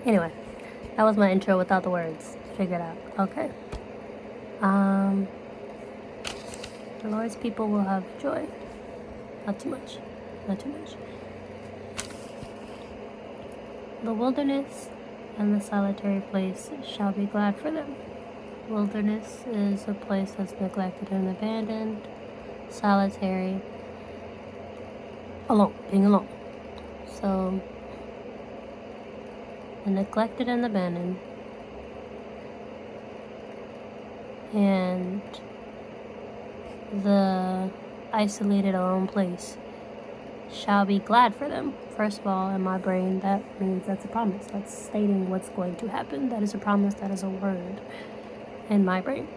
Anyway, that was my intro without the words. Figure it out. Okay. The Lord's people will have joy. Not too much. Not too much. The wilderness and the solitary place shall be glad for them. Wilderness is a place that's neglected and abandoned. Solitary, alone, being alone. So, the neglected and abandoned, and the isolated, alone place shall be glad for them. First of all, in my brain, that means that's a promise. That's stating what's going to happen. That is a promise. That is a word in my brain.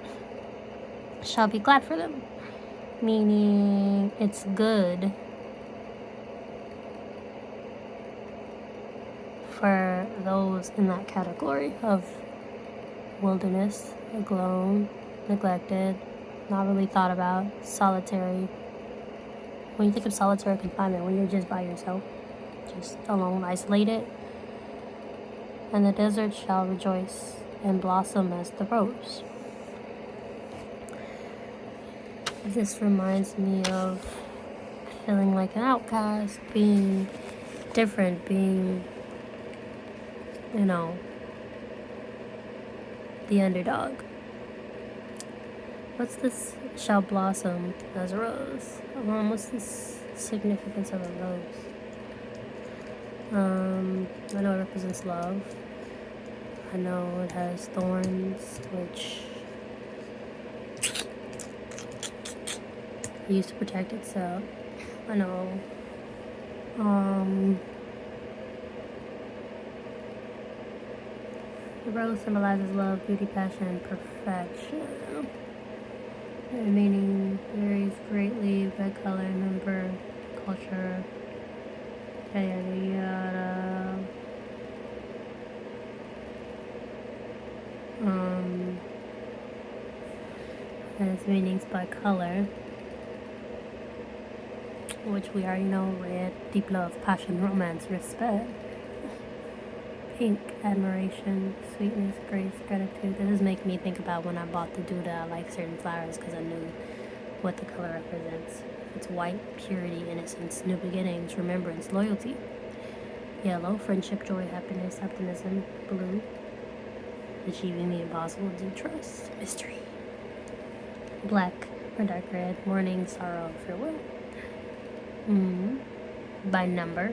Shall be glad for them, meaning it's good for those in that category of wilderness, alone, neglected, not really thought about, solitary. When you think of solitary confinement, when you're just by yourself, just alone, isolated, and the desert shall rejoice and blossom as the rose. This reminds me of feeling like an outcast, being different, being, the underdog. What's this shall blossom as a rose? What's the significance of a rose? I know it represents love. I know it has thorns, which it used to protect itself. I know. The rose symbolizes love, beauty, passion, and perfection. The meaning varies greatly by color, number, culture, yada yada yada. And its meanings by color, which we already know: red, deep love, passion, romance, respect. Pink, admiration, sweetness, grace, gratitude. This is making me think about when I bought the Duda. I like certain flowers because I knew what the color represents. It's white, purity, innocence, new beginnings, remembrance, loyalty. Yellow, friendship, joy, happiness, optimism. Blue, achieving the impossible, deep trust, mystery. Black or dark red, mourning, sorrow, farewell. By number: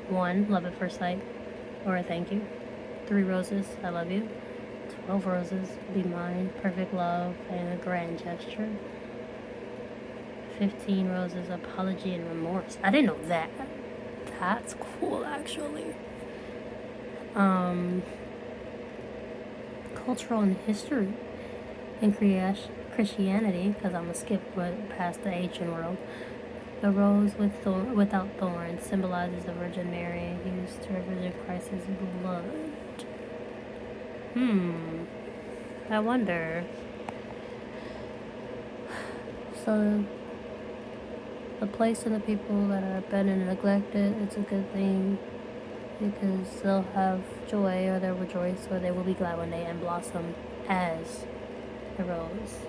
1, love at first sight, or a thank you. 3 roses, I love you. 12 roses, be mine, perfect love, and a grand gesture. 15 roses, apology and remorse. I didn't know that. That's cool, actually. Cultural and history in Christianity, because I'm going to skip past the ancient world. The rose without thorns symbolizes the Virgin Mary, used to represent Christ's blood. I wonder. So, the place and the people that are abandoned and neglected, it's a good thing because they'll have joy, or they'll rejoice, or they will be glad one day and blossom as the rose.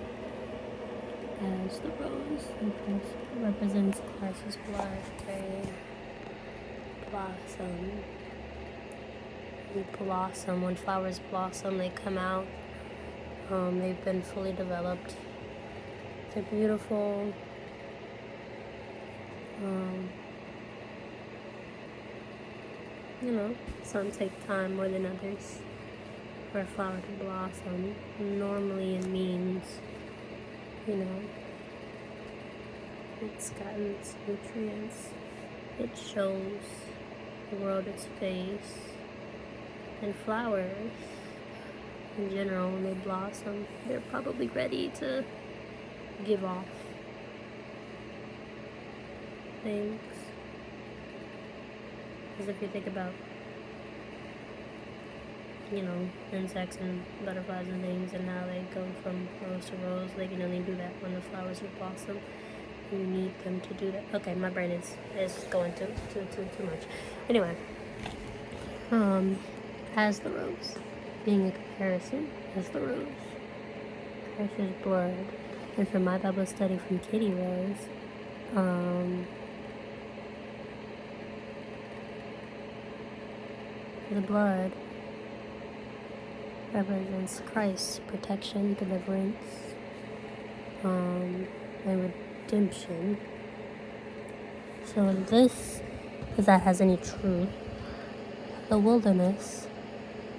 As the rose, because it represents Christ's blood. They blossom. They blossom. When flowers blossom, they come out. They've been fully developed. They're beautiful. Some take time more than others for a flower to blossom. Normally it means, it's gotten its nutrients. It shows the world its face. And flowers, in general, when they blossom, they're probably ready to give off things. Because if you think about, insects and butterflies and things, and how they go from rose to rose, they can only do that when the flowers will blossom. You need them to do that. Okay, my brain is going too much. Anyway, as the rose, being a comparison as the rose, precious blood. And for my Bible study from Kitty Rose, the blood represents Christ's protection, deliverance, and redemption. So in this, if that has any truth, the wilderness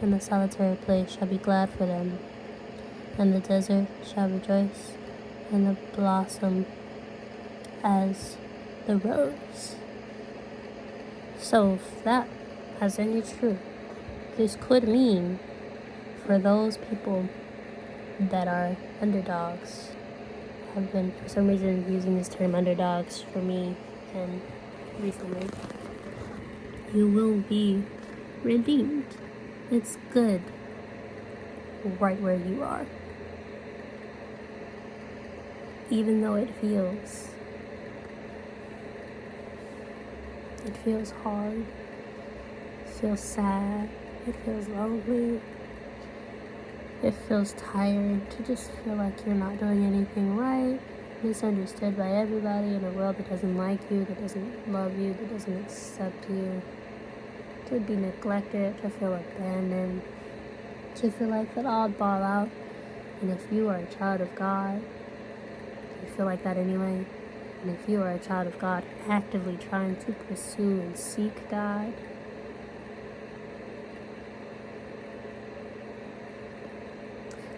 and the solitary place shall be glad for them, and the desert shall rejoice, and the blossom as the rose. So if that has any truth, this could mean for those people that are underdogs. I've been, for some reason, using this term underdogs for me and recently. You will be redeemed. It's good right where you are. Even though it feels hard, it feels sad, it feels lonely, it feels tired to just feel like you're not doing anything right, misunderstood by everybody in a world that doesn't like you, that doesn't love you, that doesn't accept you, to be neglected, to feel abandoned, to feel like that oddball out. And if you are a child of God, you feel like that anyway. And if you are a child of God, actively trying to pursue and seek God,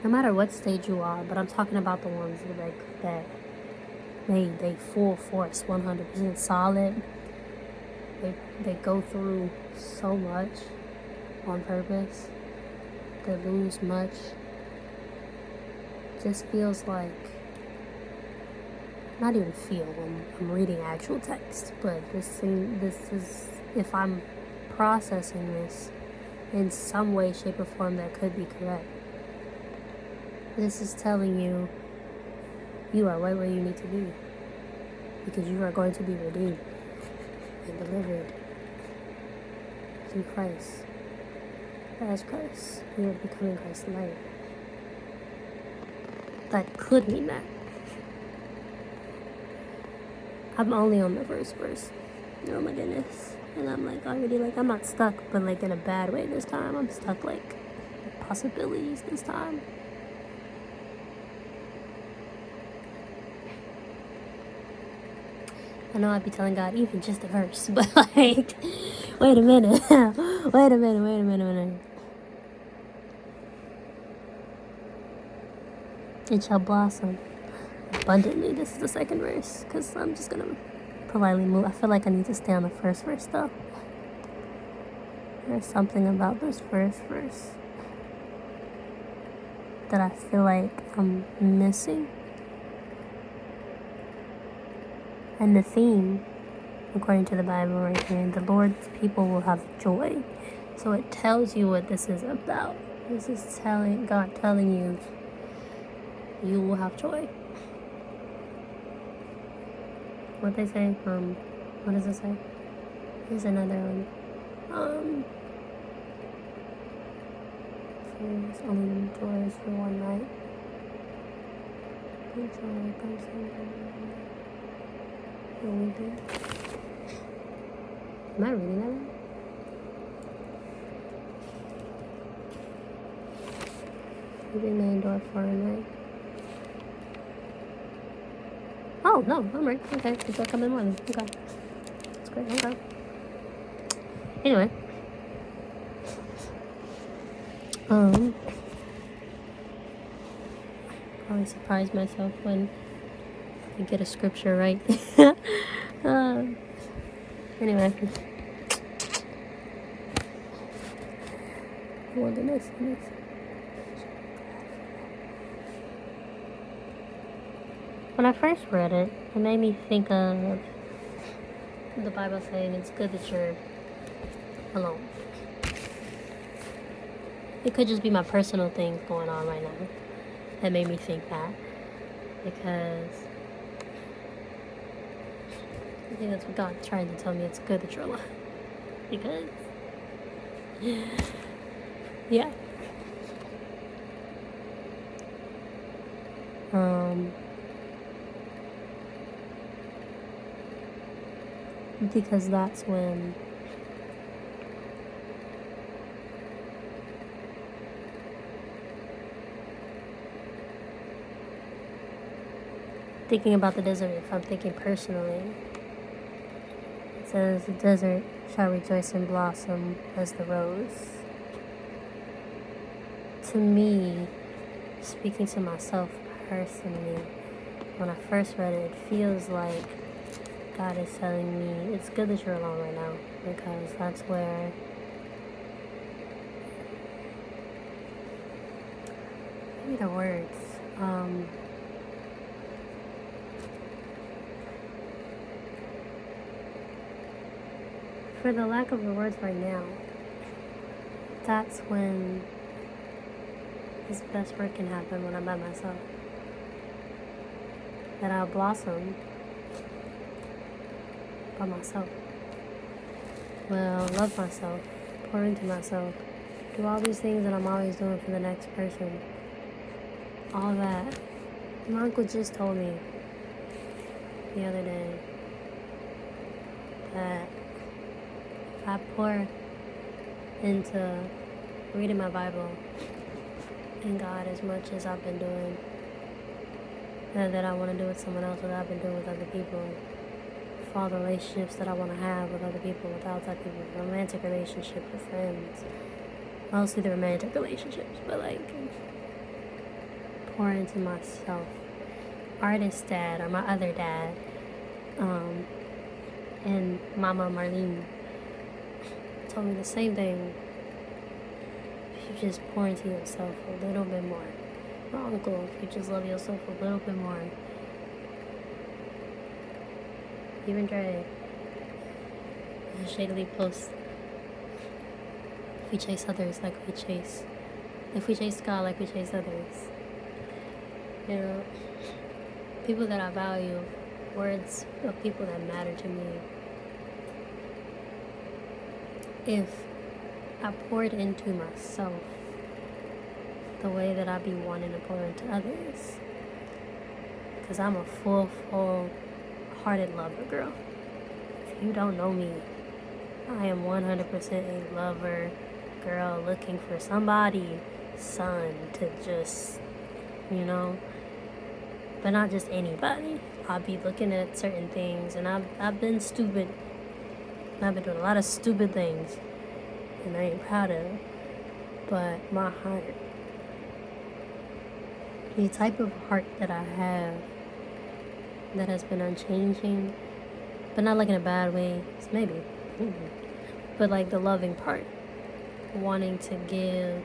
no matter what stage you are, but I'm talking about the ones that they full force, 100% solid. They go through so much on purpose. They lose much. Just feels like, not even feel, I'm reading actual text, but this is, if I'm processing this in some way, shape, or form that could be correct, this is telling you, you are right where you need to be, because you are going to be redeemed and delivered through Christ. As Christ, you are becoming Christ's light. That could mean that. I'm only on the first verse. Oh my goodness. And I'm like already like, I'm not stuck, but like in a bad way this time. I'm stuck like possibilities this time. I know I'd be telling God even just a verse, but like, wait a minute. wait a minute. It shall blossom abundantly. This is the second verse, because I'm just gonna politely move. I feel like I need to stay on the first verse though. There's something about this first verse that I feel like I'm missing. And the theme, according to the Bible right here, the Lord's people will have joy. So it tells you what this is about. This is God telling you, you will have joy. What they say, what does it say? Here's another one. Fears only endures for one night. Joy comes in. Am I reading that right? Weeping may endure for a night. Oh, no, I'm right. Okay, the joy comes in the morning. Okay. That's great. Okay. Anyway. Probably surprise myself when I get a scripture right. Anyway. Wilderness. When I first read it, it made me think of the Bible saying it's good that you're alone. It could just be my personal things going on right now that made me think that, because I think that's what God's trying to tell me. It's good that you're alone, because Yeah. Because that's when thinking about the desert, if I'm thinking personally, it says the desert shall rejoice and blossom as the rose. To me, speaking to myself personally, when I first read it, it feels like God is telling me it's good that you're alone right now, because that's where maybe the words for the lack of the words right now, that's when His best work can happen, when I'm by myself. That I'll blossom by myself. Well, love myself, pour into myself, do all these things that I'm always doing for the next person. All that. My uncle just told me the other day that if I pour into reading my Bible and God as much as I've been doing, and that I want to do with someone else, what I've been doing with other people, for all the relationships that I want to have with other people, with outside people, romantic relationship with friends, mostly the romantic relationships, but like pour into myself. Artist dad, or my other dad, and Mama Marlene told me the same thing. If you just pour into yourself a little bit more. My uncle, if you just love yourself a little bit more. Even Dre, shadily posts, if we chase others like we chase, if we chase God like we chase others. You know, people that I value, words of people that matter to me. If I poured into myself the way that I be wanting to pour into others, because I'm a full-hearted lover girl. If you don't know me, I am 100% a lover girl looking for somebody, son, to just, you know, but not just anybody. I'll be looking at certain things, and I've been stupid. I've been doing a lot of stupid things, and I ain't proud of it. But my heart, the type of heart that I have that has been unchanging, but not like in a bad way, it's maybe, but like the loving part, wanting to give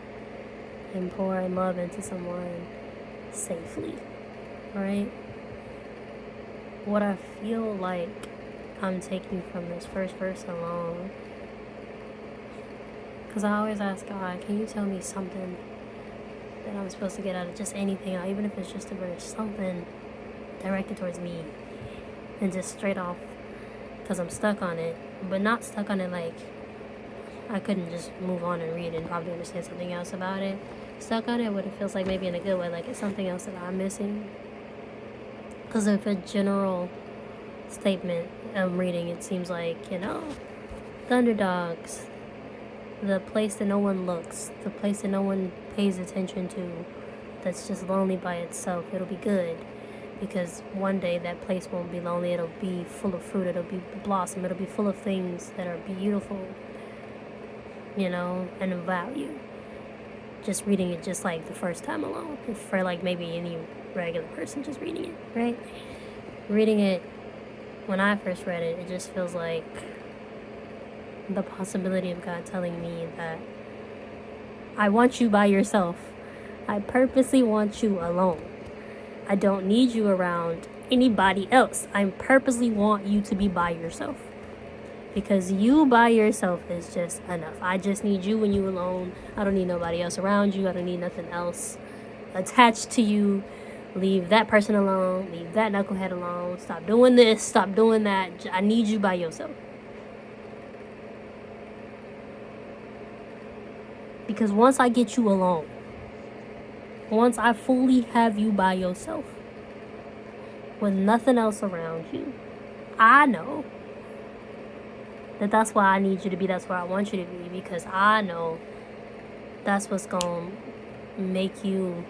and pour and love into someone safely, right? What I feel like I'm taking from this first verse alone, because I always ask God, can you tell me something that I'm supposed to get out of just anything, even if it's just a verse, something directed towards me, and just straight off, because I'm stuck on it, but not stuck on it like I couldn't just move on and read and probably understand something else about it. Stuck on it what it feels like, maybe in a good way, like it's something else that I'm missing. Because of a general statement I'm reading, it seems like, you know, the underdogs, the place that no one looks, the place that no one pays attention to, that's just lonely by itself. It'll be good, because one day that place won't be lonely. It'll be full of fruit. It'll be blossom. It'll be full of things that are beautiful, you know, and of value. Just reading it just like the first time alone, for like maybe any regular person just reading it, right? Reading it, when I first read it, it just feels like the possibility of God telling me that I want you by yourself. I purposely want you alone. I don't need you around anybody else. I purposely want you to be by yourself. Because you by yourself is just enough. I just need you and you alone. I don't need nobody else around you. I don't need nothing else attached to you. Leave that person alone. Leave that knucklehead alone. Stop doing this. Stop doing that. I need you by yourself. Because once I get you alone, once I fully have you by yourself, with nothing else around you, I know that that's where I need you to be. That's where I want you to be. Because I know that's what's going to make you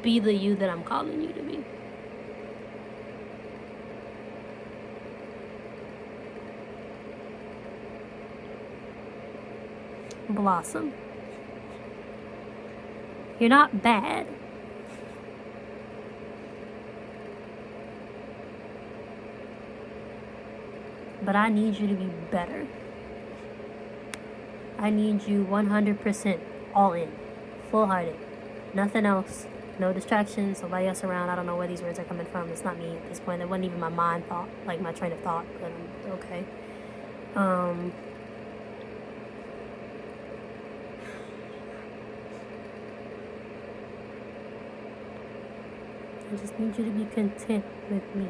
be the you that I'm calling you to be. Blossom. You're not bad. But I need you to be better. I need you 100% all in. Full-hearted. Nothing else. No distractions. Nobody else around. I don't know where these words are coming from. It's not me at this point. It wasn't even my mind thought. Like my train of thought. But okay. I just need you to be content with me.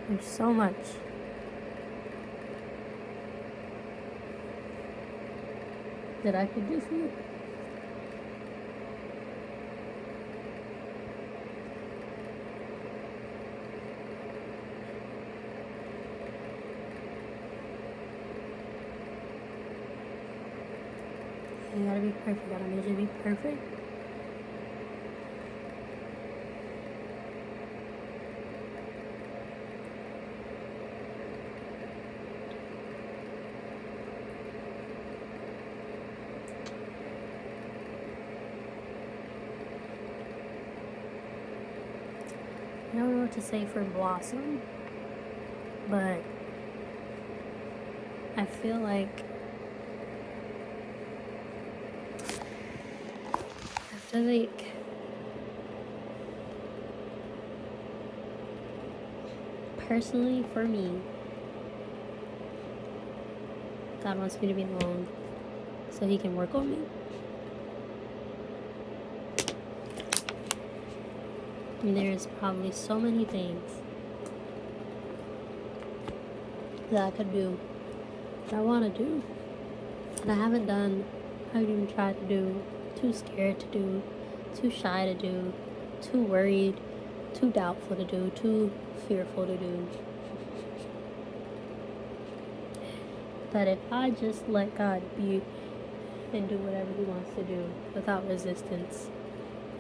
There's so much that I could do for you. You gotta be perfect. I don't need you to be perfect. I don't know what to say for Blossom, but I feel like personally for me, God wants me to be alone so he can work on me. And there's probably so many things that I could do, that I want to do, that I haven't done, I haven't even tried to do, too scared to do, too shy to do, too worried, too doubtful to do, too fearful to do. That if I just let God be and do whatever he wants to do without resistance,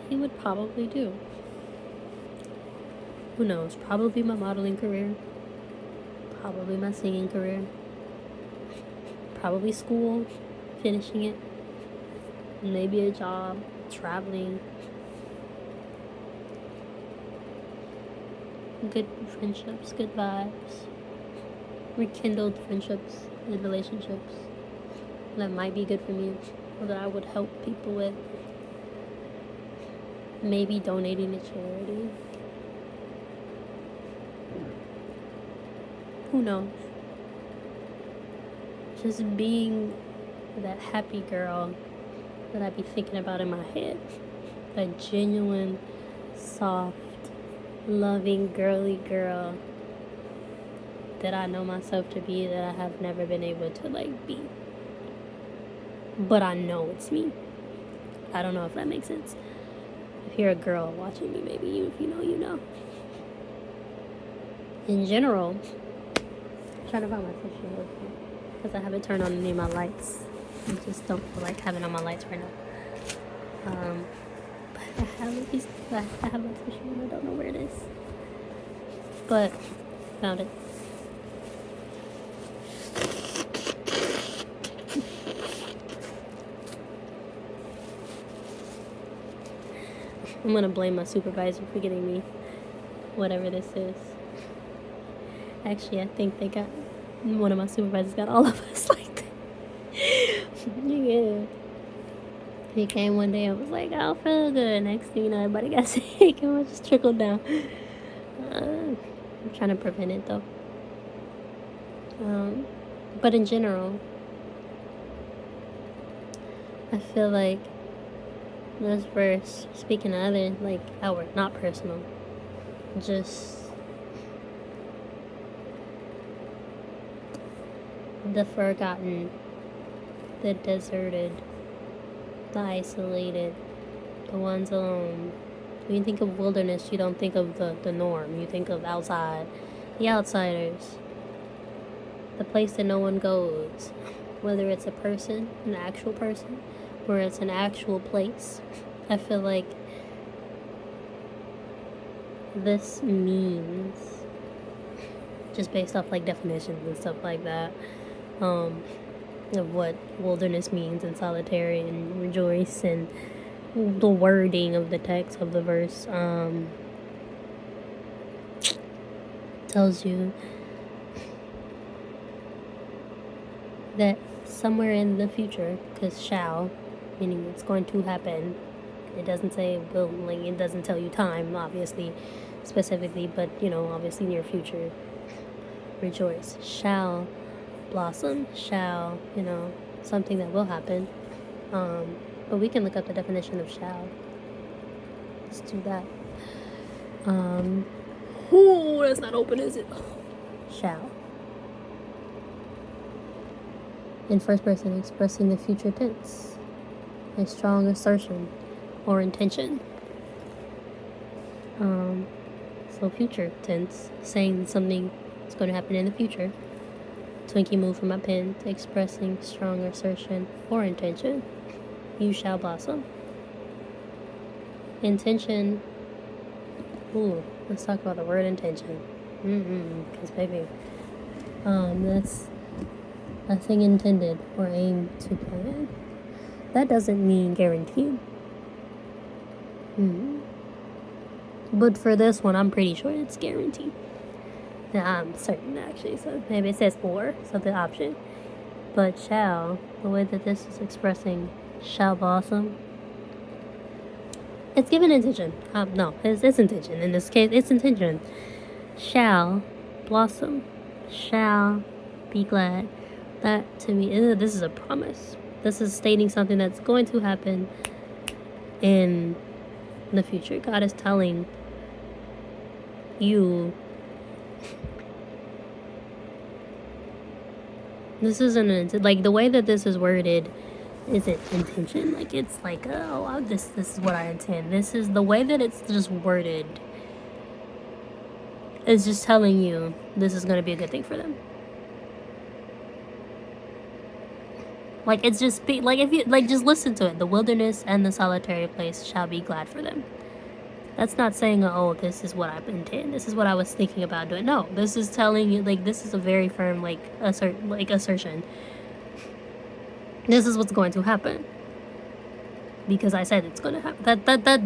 he would probably do. Who knows? Probably my modeling career, probably my singing career, probably school, finishing it, maybe a job, traveling, good friendships, good vibes, rekindled friendships and relationships that might be good for me or that I would help people with, maybe donating to charity. Who knows? Just being that happy girl that I be thinking about in my head. A genuine, soft, loving, girly girl that I know myself to be, that I have never been able to be. But I know it's me. I don't know if that makes sense. If you're a girl watching me, maybe if you know, you know. In general, I'm trying to find my tissue real quick because I haven't turned on any of my lights. I just don't feel like having on my lights right now. But I have my tissue and I don't know where it is. But found it. I'm gonna blame my supervisor for getting me whatever this is. Actually, I think one of my supervisors got all of us like that. Yeah. He came one day and was like, I don't feel good. Next thing you know, everybody got sick and it just trickled down. I'm trying to prevent it though. But in general, I feel like this verse, speaking of other, like, outward, not personal, just the forgotten, the deserted, the isolated, the ones alone. When you think of wilderness, you don't think of the norm. You think of outside, the outsiders, the place that no one goes. Whether it's a person, an actual person, or it's an actual place. I feel like this means, just based off like definitions and stuff like that, of what wilderness means and solitary and rejoice and the wording of the text of the verse tells you that somewhere in the future, because shall, meaning it's going to happen, it doesn't say will, like, it doesn't tell you time, obviously, specifically, but, you know, obviously near future, rejoice, shall blossom, shall, you know, something that will happen, but we can look up the definition of shall. Let's do that. Ooh, that's not open, is it? Shall. In first person, expressing the future tense, a strong assertion or intention. So future tense, saying something is going to happen in the future. Twinkie moved from my pen to expressing strong assertion or intention. You shall blossom. Intention. Ooh, let's talk about the word intention. Because baby, that's a thing intended or aimed to plan. That doesn't mean guaranteed. But for this one, I'm pretty sure it's guaranteed. I'm certain, actually. So maybe it says or, so the option. But shall, the way that this is expressing shall blossom, it's given intention. No, it's intention. In this case, it's intention. Shall blossom. Shall be glad. That, to me, this is a promise. This is stating something that's going to happen in the future. God is telling you this isn't like the way that this is worded isn't intention. Like, it's like, oh, this is what I intend. This is the way that it's just worded. It's just telling you this is going to be a good thing for them. Like, it's just like, if you like, just listen to it. The wilderness and the solitary place shall be glad for them. That's not saying, oh, this is what I intend. This is what I was thinking about doing. No, this is telling you, like, this is a very firm, like, assertion. This is what's going to happen. Because I said it's going to happen. That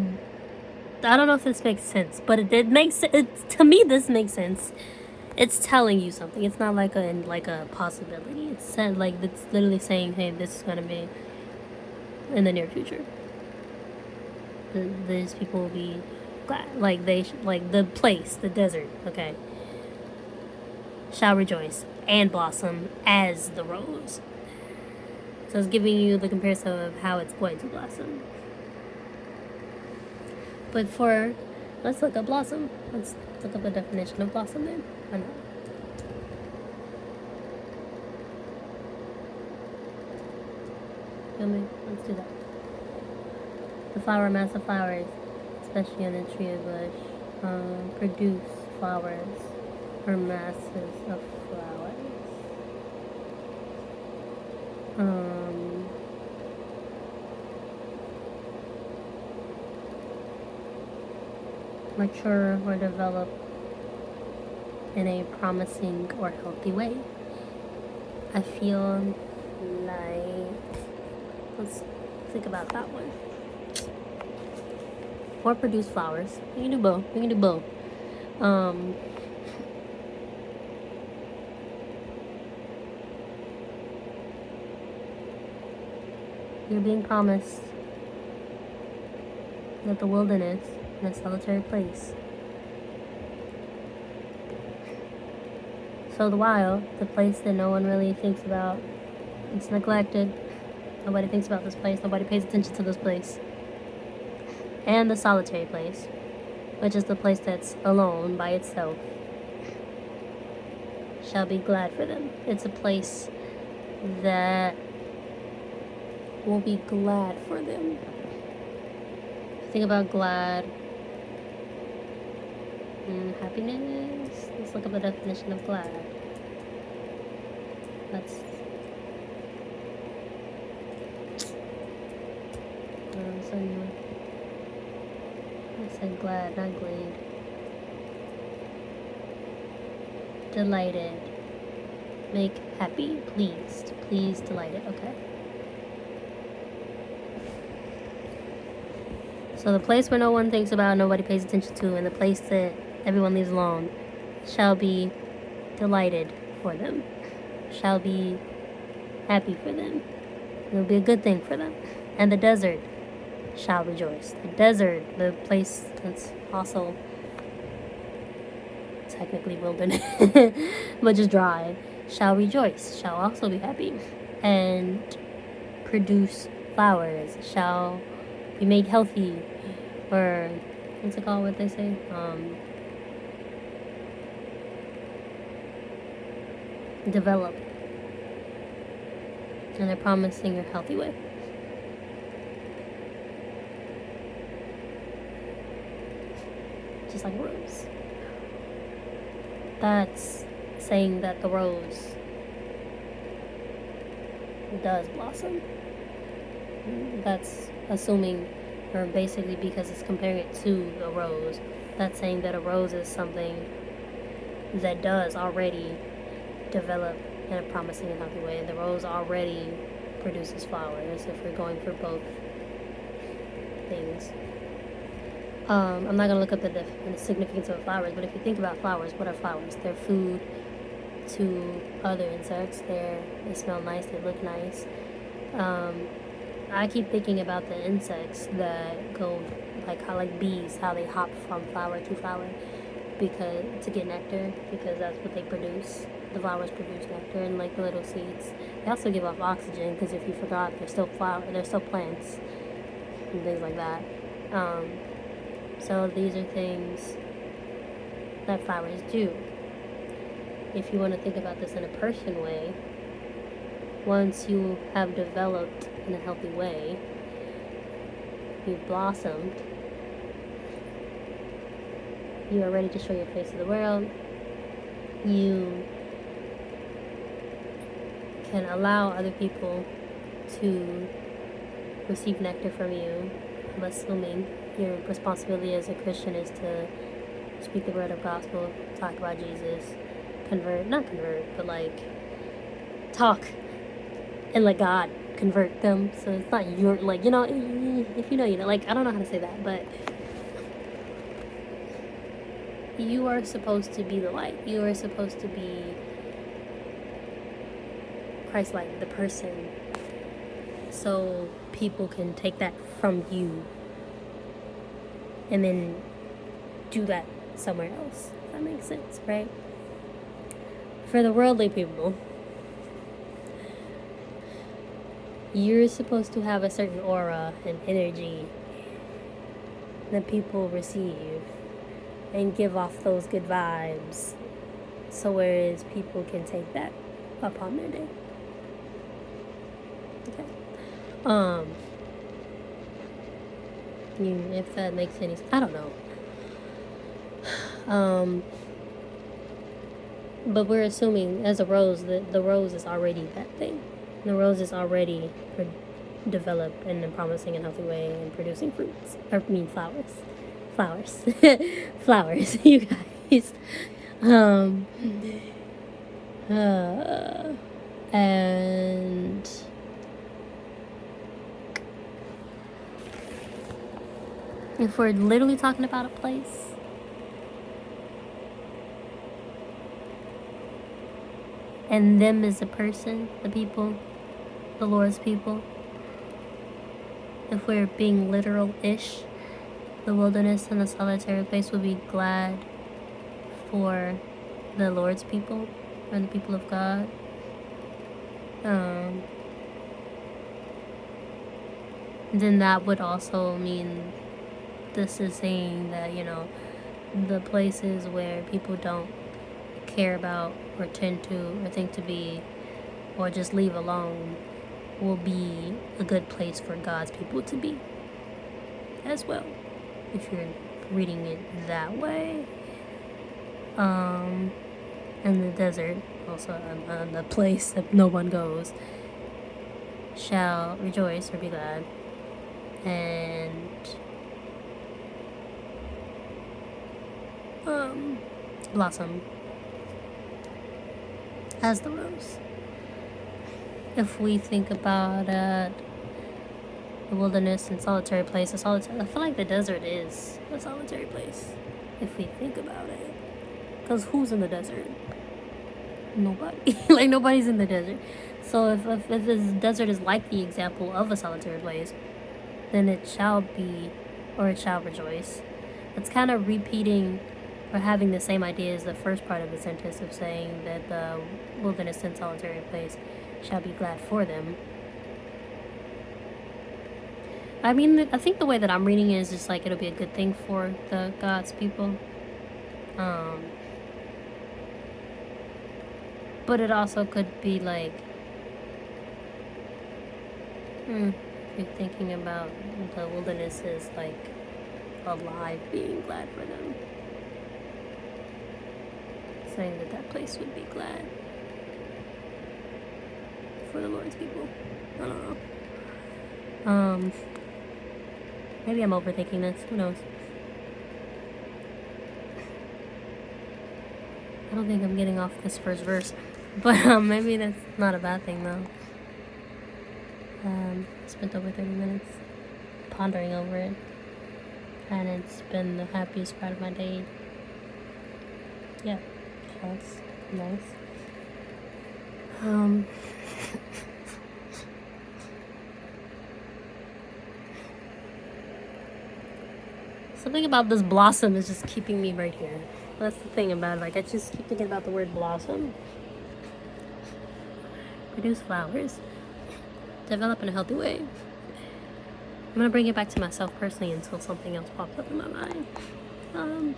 I don't know if this makes sense, but it makes it to me. This makes sense. It's telling you something. It's not like a possibility. It's said, like, it's literally saying, hey, this is going to be in the near future. These people will be glad. Like, like the place, the desert, okay, shall rejoice and blossom as the rose. So it's giving you the comparison of how it's going to blossom. But let's look up blossom. Let's look up the definition of blossom then. I know. Feel me? Let's do that. The flower, mass of flowers, especially on a tree or bush, produce flowers or masses of flowers. Mature or develop in a promising or healthy way. I feel like, let's think about that one. Or produce flowers. We can do both. You're being promised that the wilderness, in a solitary place, So the wild, the place that no one really thinks about, it's neglected. Nobody thinks about this place. Nobody pays attention to this place. And the solitary place, which is the place that's alone by itself, shall be glad for them. It's a place that will be glad for them. Think about glad. Happiness. Let's look up the definition of glad. That's I said glad, not glad. Delighted. Make happy. Pleased. Pleased, delighted. Okay. So the place where no one thinks about, nobody pays attention to, and the place that everyone leaves alone shall be delighted for them. Shall be happy for them. It'll be a good thing for them. And the desert shall rejoice. The desert, the place that's also technically wilderness, but just dry, shall rejoice, shall also be happy, and produce flowers, shall be made healthy, or what's it called, what they say? Develop. And they're promising a healthy way. Just like a rose. That's saying that the rose does blossom. That's assuming, or basically because it's comparing it to a rose, that's saying that a rose is something that does already develop in a promising and healthy way. The rose already produces flowers, if we're going for both things. I'm not going to look up the significance of flowers, but if you think about flowers, what are flowers? They're food to other insects. They smell nice, they look nice. I keep thinking about the insects that go like bees, how they hop from flower to flower to get nectar, because that's what they produce. The flowers produce nectar and like the little seeds. They also give off oxygen, because if you forgot, they're still plants and things like that. So these are things that flowers do. If you want to think about this in a person way, once you have developed in a healthy way, you've blossomed, you are ready to show your face to the world, you can allow other people to receive nectar from you. I'm assuming your responsibility as a Christian is to speak the word of gospel, talk about Jesus, not convert, but like talk and let God convert them. So it's not your, like, if you know, like, I don't know how to say that, but you are supposed to be the light. You are supposed to be Christ-like, the person, so people can take that from you and then do that somewhere else. If that makes sense, right? For the worldly people, you're supposed to have a certain aura and energy that people receive and give off those good vibes, so whereas people can take that upon their day. Okay. If that makes any sense. I don't know. But we're assuming as a rose that the rose is already that thing. The rose is already developed in a promising and healthy way and producing fruits. Flowers. Flowers, you guys. And if we're literally talking about a place, and them as a person, the people, the Lord's people, if we're being literal-ish, the wilderness and the solitary place will be glad for the Lord's people, for the people of God. Then that would also mean this is saying that, the places where people don't care about or tend to or think to be or just leave alone will be a good place for God's people to be as well, if you're reading it that way. And the desert, also the place that no one goes, shall rejoice or be glad and blossom as the rose. If we think about the wilderness and solitary place, I feel like the desert is a solitary place, if we think about it. Because who's in the desert? Nobody. Like, nobody's in the desert. So if this desert is like the example of a solitary place, then it shall be, or it shall rejoice. It's kind of repeating or having the same idea as the first part of the sentence of saying that the wilderness and solitary place shall be glad for them. I mean, I think the way that I'm reading it is just like it'll be a good thing for the God's people. But it also could be like, if you're thinking about the wilderness is like alive, being glad for them. Saying that place would be glad for the Lord's people. I don't know. Maybe I'm overthinking this. Who knows? I don't think I'm getting off this first verse. But maybe that's not a bad thing, though. Spent over 30 minutes pondering over it. And it's been the happiest part of my day. Yeah, that's nice. Something about this blossom is just keeping me right here. That's the thing about it. Like, I just keep thinking about the word blossom. Produce flowers. Develop in a healthy way. I'm gonna bring it back to myself personally until something else pops up in my mind.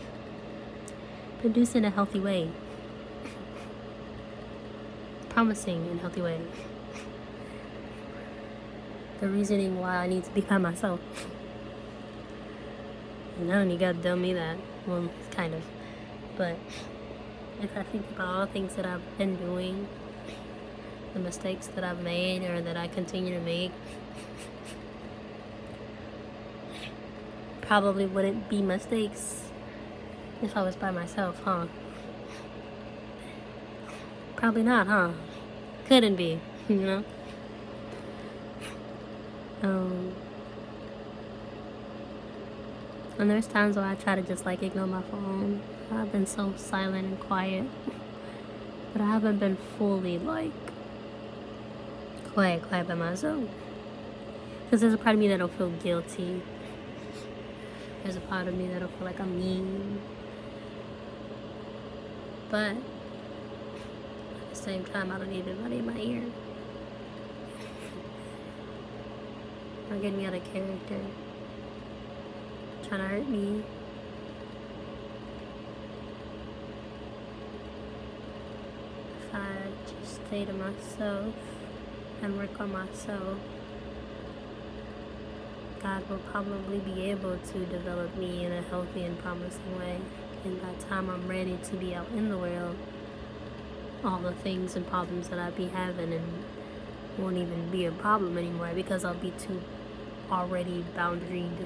Produce in a healthy way. Promising in a healthy way. The reasoning why I need to be by myself. And I don't even gotta tell me that. Well, kind of. But if I think about all the things that I've been doing, the mistakes that I've made or that I continue to make, probably wouldn't be mistakes if I was by myself, huh? Probably not, huh? Couldn't be, you know? And there's times where I try to just like ignore my phone. I've been so silent and quiet. But I haven't been fully like quiet by myself. Because there's a part of me that'll feel guilty. There's a part of me that'll feel like I'm mean. But at the same time, I don't need anybody in my ear. Or get me out of character. Trying to hurt me. If I just stay to myself and work on myself, God will probably be able to develop me in a healthy and promising way. And by the time I'm ready to be out in the world, all the things and problems that I be having and won't even be a problem anymore because I'll be too already boundaried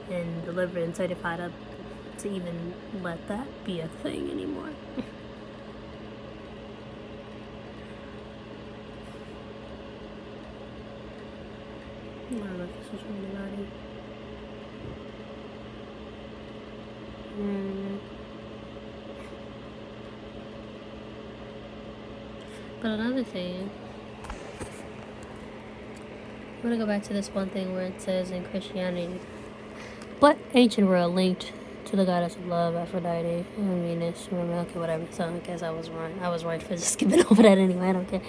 and delivered and certified up to even let that be a thing anymore. I don't know if this was from anybody. But another thing, I'm gonna go back to this one thing where it says in Christianity, but ancient world linked To the goddess of love, Aphrodite, Venus, okay, whatever. So I guess I was wrong. I was right for just skipping over that anyway. I don't care.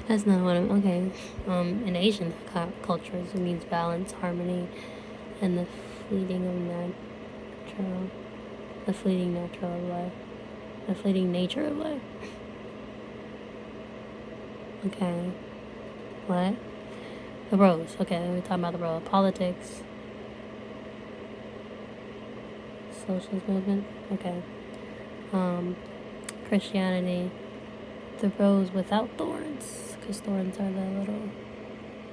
That's not what I'm. Okay. In Asian cultures, it means balance, harmony, and the fleeting of natural, the fleeting natural of life, the fleeting nature of life. Okay. What? The rose. Okay, we're talking about the rose. Politics. Socialist movement. Okay. Christianity. The rose without thorns, because thorns are the little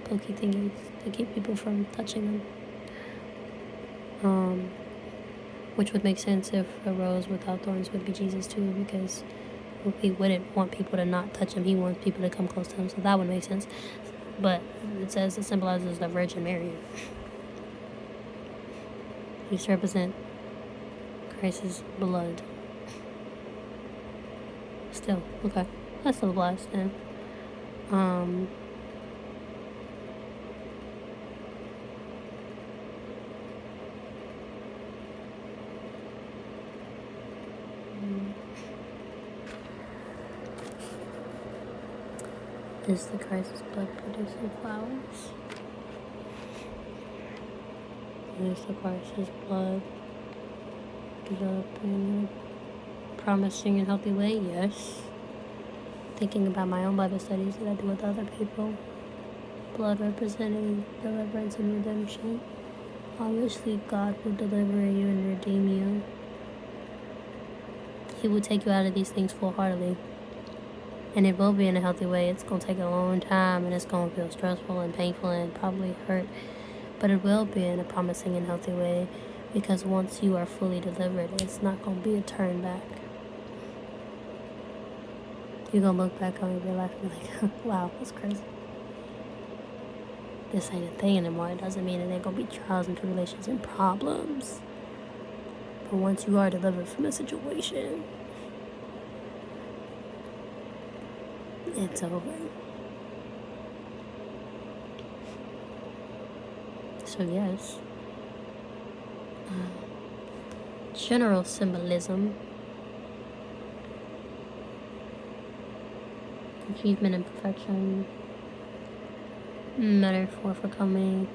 pokey thingies to keep people from touching them. Which would make sense if a rose without thorns would be Jesus too, because he wouldn't want people to not touch him. He wants people to come close to him, so that would make sense. But it says it symbolizes the Virgin Mary. He used to represent Christ's blood. Still, okay. That still applies then. Is the Christ's blood producing flowers? Is the Christ's blood developing a promising and healthy way? Yes. Thinking about my own Bible studies that I do with other people. Blood representing deliverance and redemption. Obviously, God will deliver you and redeem you. He will take you out of these things full-heartedly. And it will be in a healthy way. It's going to take a long time, and it's going to feel stressful and painful and probably hurt. But it will be in a promising and healthy way, because once you are fully delivered, it's not going to be a turn back. You're going to look back on your life and be like, wow, that's crazy. This ain't a thing anymore. It doesn't mean it ain't going to be trials and tribulations and problems. But once you are delivered from a situation, it's over. So yes, general symbolism, achievement and perfection, metaphor for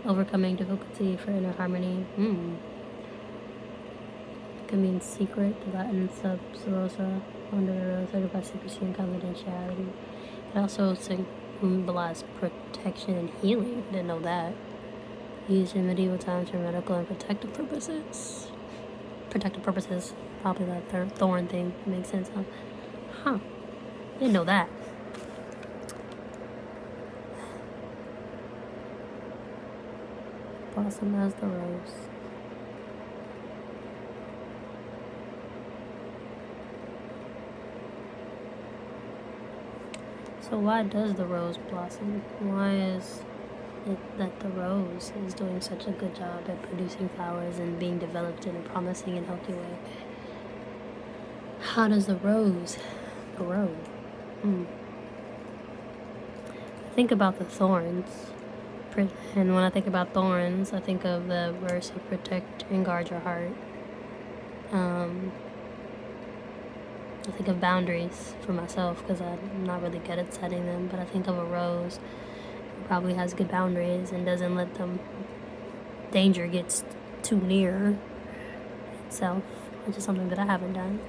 overcoming difficulty for inner harmony. It can mean secret, Latin sub rosa, under the rose, certified secrecy and confidentiality. It also symbolizes protection and healing. I didn't know that. Used in medieval times for medical and protective purposes. Protective purposes, probably that thorn thing. Makes sense, huh? Didn't know that. Blossom as the rose. So why does the rose blossom? Why is it that the rose is doing such a good job at producing flowers and being developed in a promising and healthy way? How does the rose grow? I think about the thorns. And when I think about thorns, I think of the verse of protect and guard your heart. I think of boundaries for myself because I'm not really good at setting them, but I think of a rose who probably has good boundaries and doesn't let danger gets too near itself, which is something that I haven't done.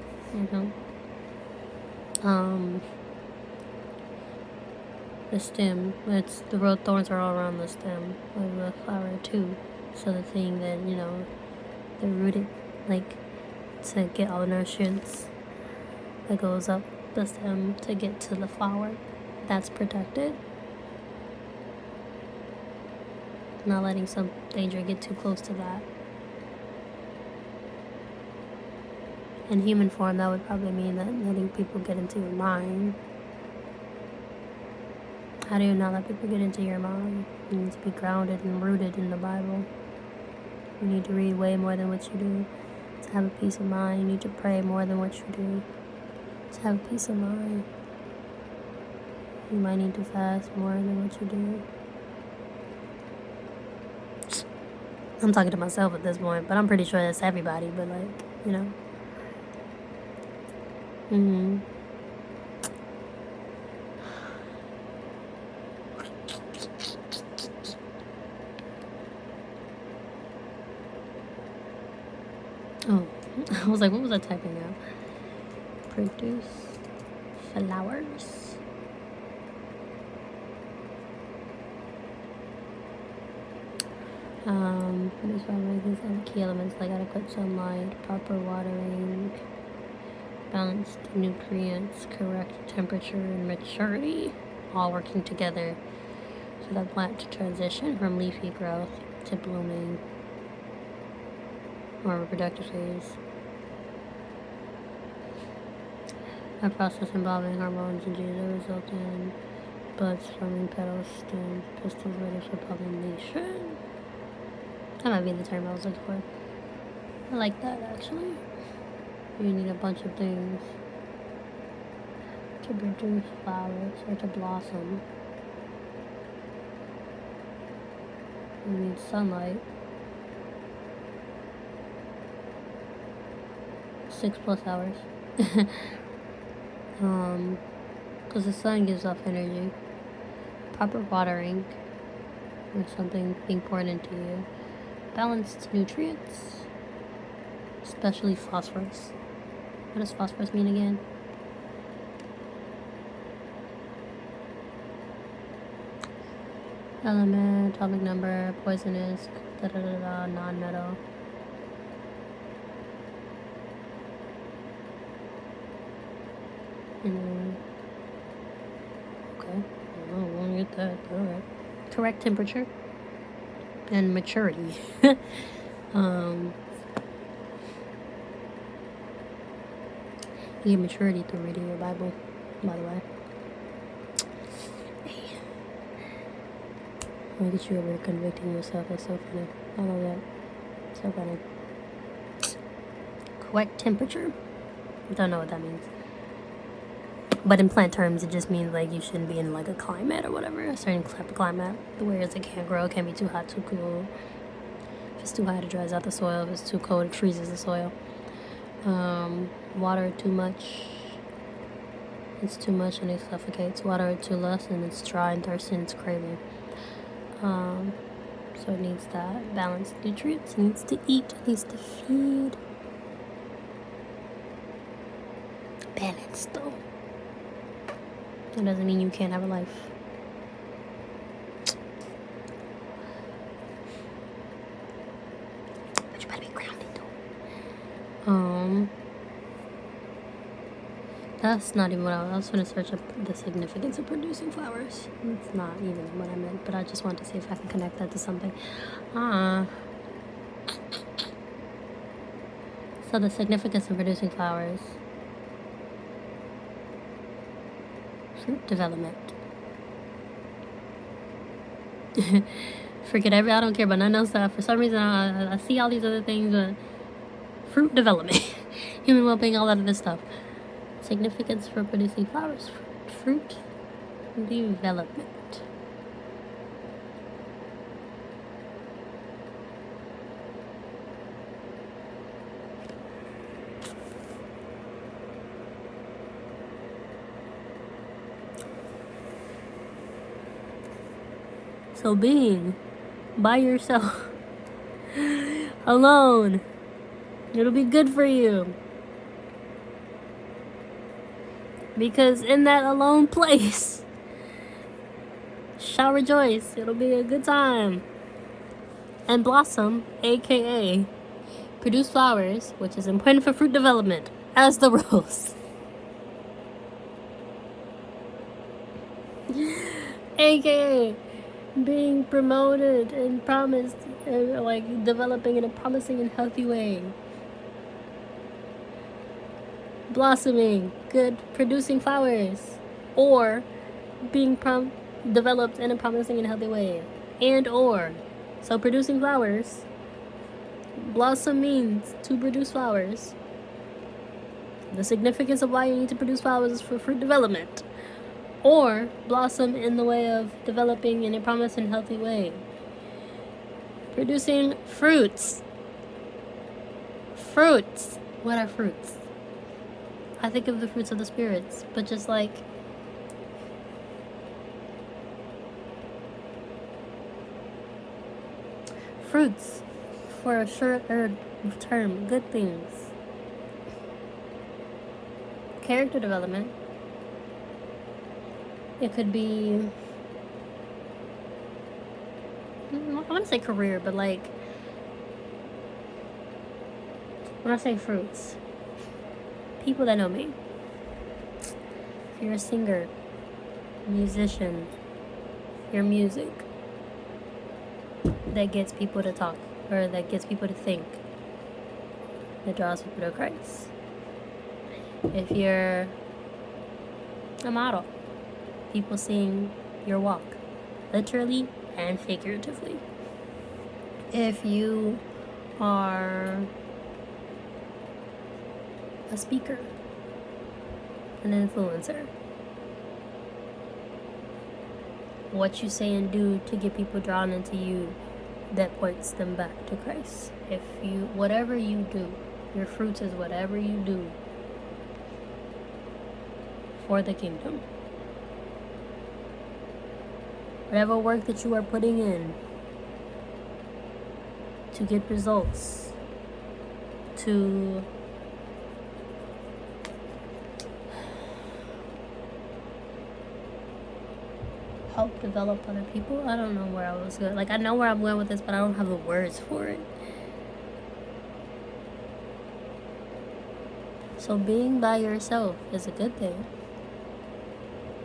The stem, the rose thorns are all around the stem of the flower too. So the thing that, they're rooted to get all the nutrients that goes up the stem to get to the flower, that's protected. Not letting some danger get too close to that. In human form, that would probably mean that letting people get into your mind. How do you not let people get into your mind? You need to be grounded and rooted in the Bible. You need to read way more than what you do to have a peace of mind. You need to pray more than what you do to have a peace of mind. You might need to fast more than what you do. I'm talking to myself at this point, but I'm pretty sure that's everybody. But you know. Mm-hmm. Oh, I was like, what was I typing out? Produce flowers. Produce flowers. These are the key elements like adequate sunlight, proper watering, balanced nutrients, correct temperature, and maturity, all working together for the plant to transition from leafy growth to blooming or reproductive phase. A process involving hormones and genes that result in buds forming petals, stems, pistils ready for pollination. That might be the term I was looking for. I like that actually. You need a bunch of things to produce flowers or to blossom. You need sunlight. 6+ hours. Because the sun gives off energy. Proper watering or something being poured into you. Balanced nutrients, especially phosphorus. What does phosphorus mean again? Element, atomic number, poisonous, non-metal. Okay. I won't get that. Alright. Correct temperature and maturity. You get maturity through reading your Bible, by the way. Look at you over convicting yourself. That's so funny. I love that. So funny. Correct temperature. Don't know what that means. But in plant terms, it just means like you shouldn't be in like a climate or whatever, a certain type of climate, whereas it can't grow. It can't be too hot, too cool. If it's too hot, it dries out the soil. If it's too cold, it freezes the soil. Water too much, it's too much and it suffocates. Water too less and it's dry and thirsty and it's craving. So it needs that balanced nutrients. It needs to eat. It needs to feed. Balanced though. That doesn't mean you can't have a life. But you better be grounded though. That's not even what I was going to search up the significance of producing flowers. It's not even what I meant, but I just wanted to see if I can connect that to something. So the significance of producing flowers. Fruit development. Forget I don't care about none else. For some reason, I see all these other things, but fruit development, human well-being, all that other stuff. Significance for producing flowers. Fruit development. So being by yourself, alone, it'll be good for you. Because in that alone place, shall rejoice. It'll be a good time. And blossom, aka produce flowers, which is important for fruit development, as the rose. aka being promoted and promised, like developing in a promising and healthy way. Blossoming, good, producing flowers, or being developed in a promising and healthy way, and or. So producing flowers, blossom means to produce flowers. The significance of why you need to produce flowers is for fruit development, or blossom in the way of developing in a promising and healthy way. Producing fruits. What are fruits? I think of the fruits of the spirits, but just like fruits for a shorter term, good things. Character development. It could be, I want to say career, but like, when I say fruits, people that know me. If you're a singer, musician, your music that gets people to talk, or that gets people to think, that draws people to Christ. If you're a model, people seeing your walk, literally and figuratively. If you are a speaker, an influencer, what you say and do to get people drawn into you, that points them back to Christ. If you, whatever you do, your fruits is whatever you do for the kingdom. Whatever work that you are putting in to get results, to help develop other people. I don't know where I was going. Like, I know where I'm going with this, but I don't have the words for it. So being by yourself is a good thing.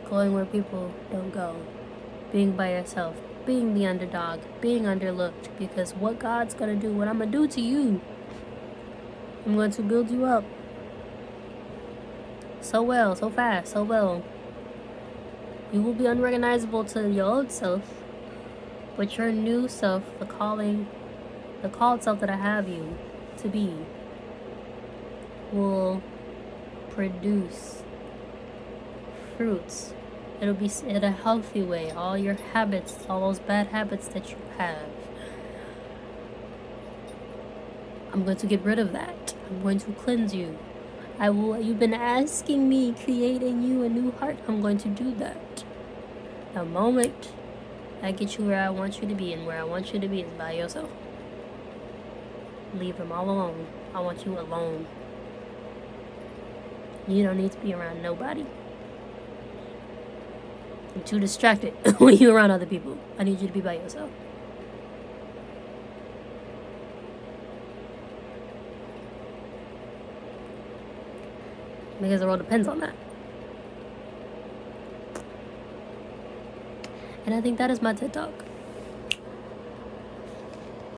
Going where people don't go. Being by yourself. Being the underdog. Being underlooked. Because what God's going to do, what I'm going to do to you, I'm going to build you up. So well, so fast, so well. You will be unrecognizable to your old self, but your new self, the called self that I have you to be, will produce fruits. It'll be in a healthy way. All your habits, all those bad habits that you have, I'm going to get rid of that. I'm going to cleanse you. You've been asking me, create in you a new heart. I'm going to do that. The moment I get you where I want you to be, and where I want you to be is by yourself. Leave them all alone. I want you alone. You don't need to be around nobody. I'm too distracted when you're around other people. I need you to be by yourself. Because the world depends on that. And I think that is my TED Talk.